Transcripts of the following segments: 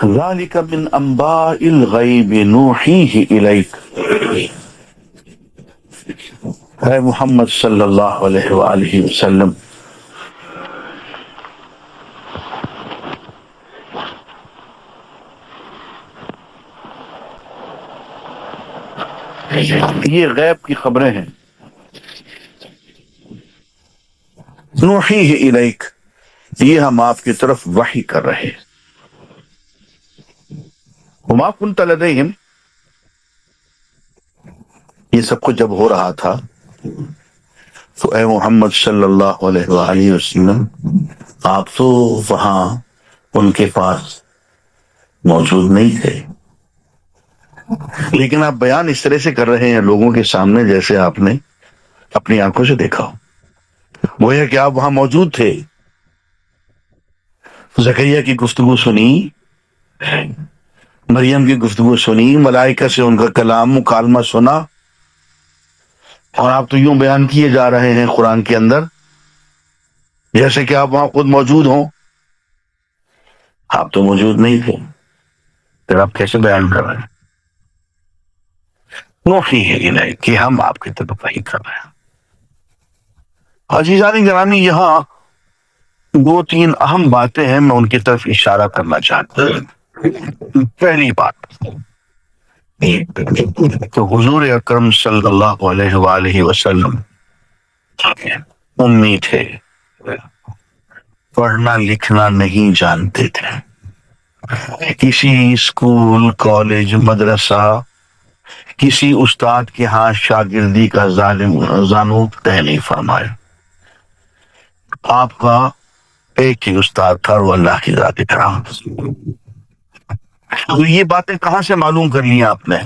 ذالک من انباء الغیب نوحیہ الیک، اے محمد صلی اللہ علیہ وآلہ وسلم، یہ غیب کی خبریں ہیں، نوحیہ الیک، یہ ہم آپ کی طرف وحی کر رہے ہیں۔ وما کنت لدیہم، یہ سب کچھ جب ہو رہا تھا تو اے محمد صلی اللہ علیہ وآلہ وسلم آپ تو وہاں ان کے پاس موجود نہیں تھے، لیکن آپ بیان اس طرح سے کر رہے ہیں لوگوں کے سامنے جیسے آپ نے اپنی آنکھوں سے دیکھا ہو، وہ ہے کہ آپ وہاں موجود تھے، زکریا کی گفتگو سنی، مریم کی گفتگو سنی، ملائکہ سے ان کا کلام مکالمہ سنا، اور آپ تو یوں بیان کیے جا رہے ہیں قرآن کے اندر جیسے کہ آپ وہاں خود موجود ہوں۔ آپ تو موجود نہیں تھے، پھر آپ کیسے بیان کر رہے ہیں؟ نوحیہ الیک، کہ ہم آپ کی طرف وحی کر رہے ہیں۔ عزیزان گرامی، یہاں دو تین اہم باتیں ہیں، میں ان کی طرف اشارہ کرنا چاہتا ہوں۔ پہلی بات تو حضور اکرم صلی اللہ علیہ وآلہ وسلم امی تھے، پڑھنا لکھنا نہیں جانتے تھے، کسی اسکول کالج مدرسہ کسی استاد کے ہاں شاگردی کا زانو طے نہیں فرمایا، آپ کا ایک ہی استاد تھا، وہ اللہ کی ذات کرام۔ تو یہ باتیں کہاں سے معلوم کر لی آپ نے؟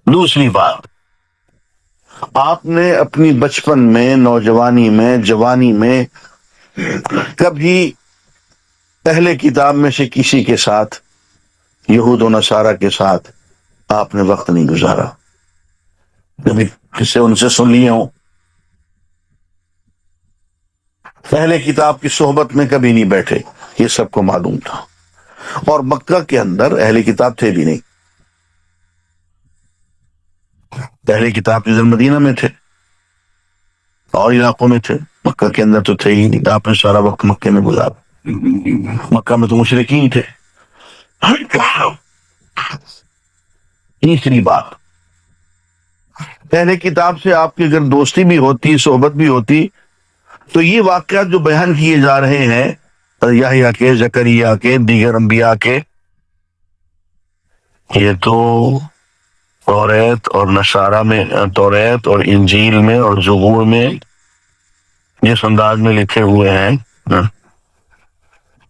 دوسری بات، آپ نے اپنی بچپن میں، نوجوانی میں، جوانی میں کبھی اہل کتاب میں سے کسی کے ساتھ، یہود و نصارہ کے ساتھ آپ نے وقت نہیں گزارا، کبھی کسی ان سے سن لیے ہوں، اہل کتاب کی صحبت میں کبھی نہیں بیٹھے، یہ سب کو معلوم تھا، اور مکہ کے اندر اہل کتاب تھے بھی نہیں، اہل کتاب ادھر مدینہ میں تھے اور علاقوں میں تھے، مکہ کے اندر تو تھے ہی نہیں، آپ نے سارا وقت مکے میں گزارا، مکہ میں تو مشرکین تھے۔ تیسری بات، اہل کتاب سے آپ کی اگر دوستی بھی ہوتی، صحبت بھی ہوتی، تو یہ واقعات جو بیان کیے جا رہے ہیں یحییٰ کے، زکریا کے، دیگر انبیاء کے، یہ تو توریت اور نصارہ میں، توریت اور انجیل میں اور زبور میں جس انداز میں لکھے ہوئے ہیں،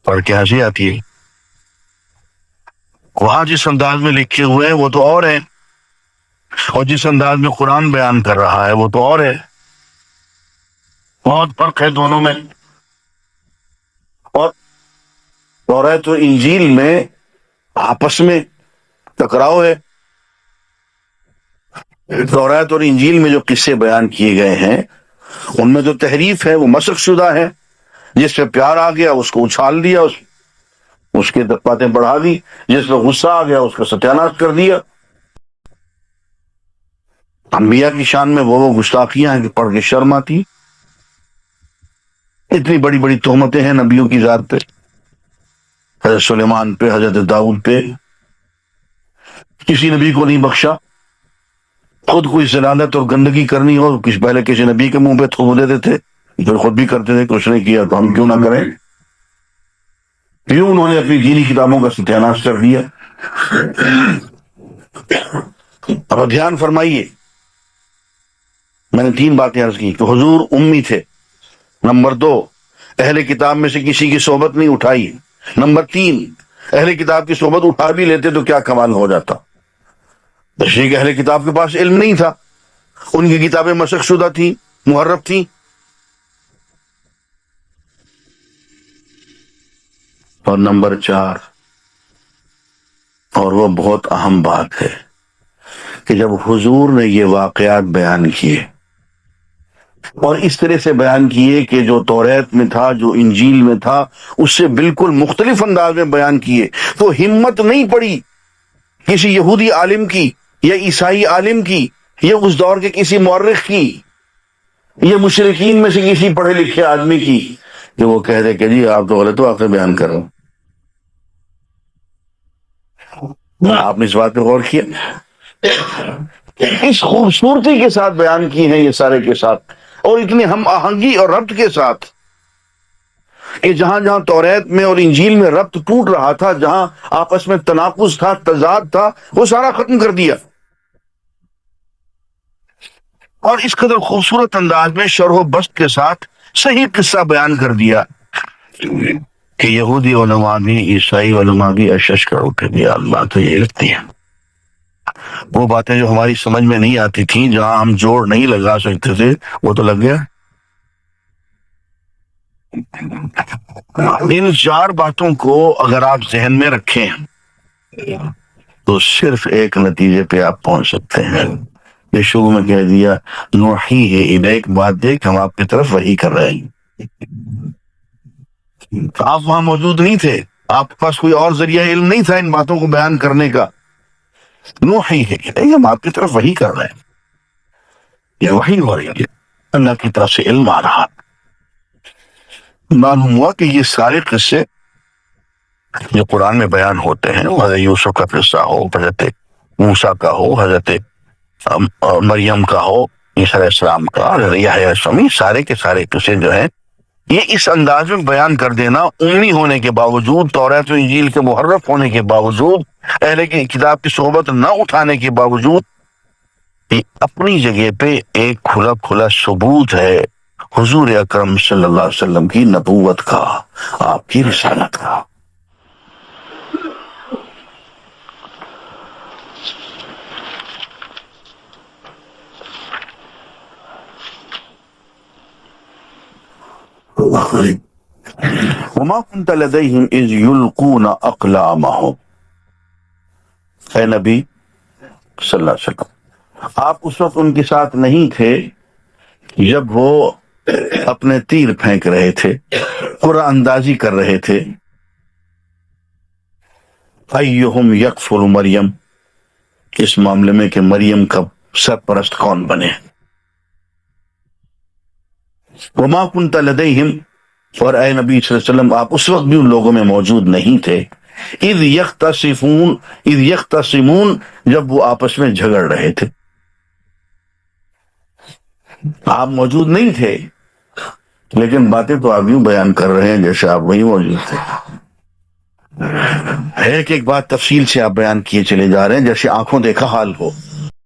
پڑھ کے ہنسی آتی ہے، وہاں جس انداز میں لکھے ہوئے ہیں وہ تو اور ہے، اور جس انداز میں قرآن بیان کر رہا ہے وہ تو اور ہے، بہت فرق ہے دونوں میں۔ اور توریت اور انجیل میں آپس میں ٹکراؤ ہے، توریت اور انجیل میں جو قصے بیان کیے گئے ہیں ان میں جو تحریف ہے وہ مسخ شدہ ہے، جس پہ پیار آ گیا اس کو اچھال دیا، اس کے باتیں بڑھا دی، جس پہ غصہ آ گیا اس کا ستیاناش کر دیا۔ انبیاء کی شان میں وہ گستاخیاں ہیں کہ پڑھ کے شرم آتی، اتنی بڑی بڑی تہمتیں ہیں نبیوں کی ذات پہ، حضرت سلیمان پہ، حضرت داؤد پہ، کسی نبی کو نہیں بخشا، خود کوئی ذلالت اور گندگی کرنی ہو پہلے کسی نبی کے منہ پہ تھوپ دیتے تھے، پھر خود بھی کرتے تھے کہ اس نے کیا تو ہم کیوں نہ کریں، کیوں انہوں نے اپنی دینی کتابوں کا ستیاناش کر دیا۔ اب دھیان فرمائیے، میں نے تین باتیں عرض کی کہ حضور امی تھے، نمبر دو اہل کتاب میں سے کسی کی صحبت نہیں اٹھائی، نمبر تین اہل کتاب کی صحبت اٹھا بھی لیتے تو کیا کمال ہو جاتا، بشریک اہل کتاب کے پاس علم نہیں تھا، ان کی کتابیں مسخ شدہ تھیں، محرف تھیں۔ اور نمبر چار، اور وہ بہت اہم بات ہے، کہ جب حضور نے یہ واقعات بیان کیے اور اس طرح سے بیان کیے کہ جو توریت میں تھا، جو انجیل میں تھا، اس سے بالکل مختلف انداز میں بیان کیے. تو ہمت نہیں پڑی کسی یہودی عالم کی یا عیسائی عالم کی یا اس دور کے کسی مورخ کی یا مشرکین میں سے کسی پڑھے لکھے آدمی کی کہ وہ کہہ دے کہ جی آپ تو غلط ہو، آپ سے بیان کر رہے ہو. آپ نے اس بات پہ غور کیا؟ اس خوبصورتی کے ساتھ بیان کی ہیں یہ سارے کے ساتھ، اور اتنی ہم آہنگی اور ربط کے ساتھ کہ جہاں جہاں توریت میں اور انجیل میں ربط ٹوٹ رہا تھا، جہاں آپس میں تناقض تھا، تضاد تھا، وہ سارا ختم کر دیا. اور اس قدر خوبصورت انداز میں شرح و بسط کے ساتھ صحیح قصہ بیان کر دیا کہ یہودی علماء بھی، عیسائی علماء بھی اشش کر اٹھے گیا. اللہ تو یہ لگتی ہے وہ باتیں جو ہماری سمجھ میں نہیں آتی تھیں، جہاں ہم جوڑ نہیں لگا سکتے تھے، وہ تو لگ گیا. ان چار باتوں کو اگر آپ ذہن میں رکھیں تو صرف ایک نتیجے پہ آپ پہنچ سکتے ہیں. یہ شروع میں کہہ دیا نوحی ہے الیک، بات دیکھ ہم آپ کی طرف وحی کر رہے ہیں. آپ وہاں موجود نہیں تھے، آپ کے پاس کوئی اور ذریعہ علم نہیں تھا ان باتوں کو بیان کرنے کا. نوحی ہے الیک، ہم آپ کی طرف وحی کر رہے ہیں. یہ وحی ہو رہی ہے، اللہ کی طرف سے علم آ رہا. معلوم ہوا کہ یہ سارے قصے جو قرآن میں بیان ہوتے ہیں، حضرت یوسف کا قصہ ہو، حضرت موسیٰ کا ہو، حضرت مریم کا ہو، عیسیٰ علیہ السلام کا، حضرت یحییٰ علیہ السلام، سارے کے سارے قصے جو ہیں یہ اس انداز میں بیان کر دینا، امی ہونے کے باوجود، توریت و انجیل کے محرف ہونے کے باوجود، اہل کی کتاب کی صحبت نہ اٹھانے کے باوجود، یہ اپنی جگہ پہ ایک کھلا کھلا ثبوت ہے حضور اکرم صلی اللہ علیہ وسلم کی نبوت کا، آپ کی رسالت کا. وما كنت لديهم اذ يلقون اقلامهم، اے نبی صلی اللہ علیہ وسلم آپ اس وقت ان کے ساتھ نہیں تھے جب وہ اپنے تیر پھینک رہے تھے، قرآن اندازی کر رہے تھے. ایہم یکفر مریم، اس معاملے میں کہ مریم کا سرپرست کون بنے. وما كنت لديهم، اور اے نبی صلی اللہ علیہ وسلم آپ اس وقت بھی ان لوگوں میں موجود نہیں تھے. اذ یختصمون، جب وہ آپس میں جھگڑ رہے تھے. آپ موجود نہیں تھے لیکن باتیں تو آپ یوں بیان کر رہے ہیں جیسے آپ وہیں موجود تھے. ایک ایک بات تفصیل سے آپ بیان کیے چلے جا رہے ہیں جیسے آنکھوں دیکھا حال ہو.